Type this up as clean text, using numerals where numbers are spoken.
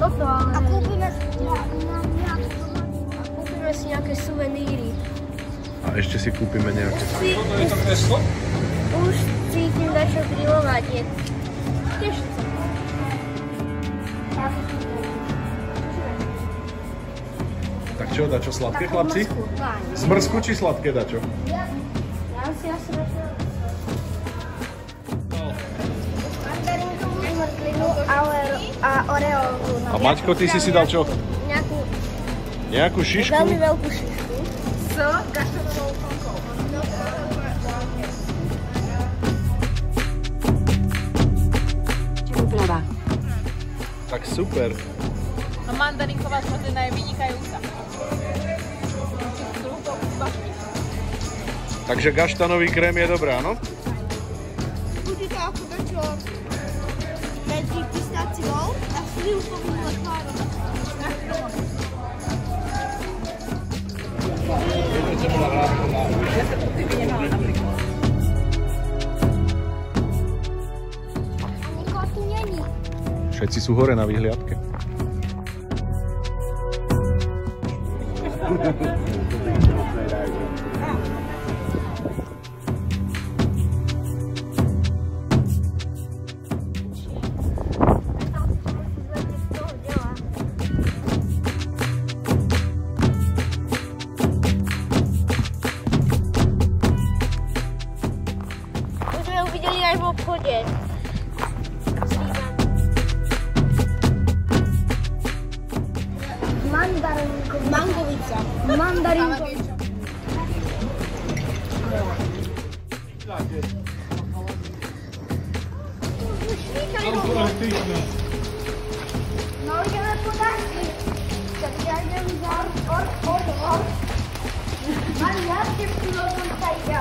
toto, ale... A kúpime si nejaké suveníry. A ešte si kúpime nejaké. Už cítim dačo grilovať. Teším sa. Tak čo, dačo sladké, chlapci? Zmrzku či sladké, dačo? Ja si asi dačo... Mandarinkovú zmrzlinu a oreovú. A Maťko, ty si dal čo? Nejakú šišku? Veľmi veľkú šišku. S kaštanovou konkou. Úprava. Tak super. A mandarinková zmrzlina je vynikajúca. Takže gaštanový krém je dobrá, no? Bude to ako dačo medzi pistáciou a slivkovým lekvárom. Nikoho tu není. Všetci sú hore na vyhliadke. Už sme ju videli aj v obchode. Mangovica. Mandarinkovica. No ideme podať. Tak ja idem za or. Mám ja tým pilotom tajka.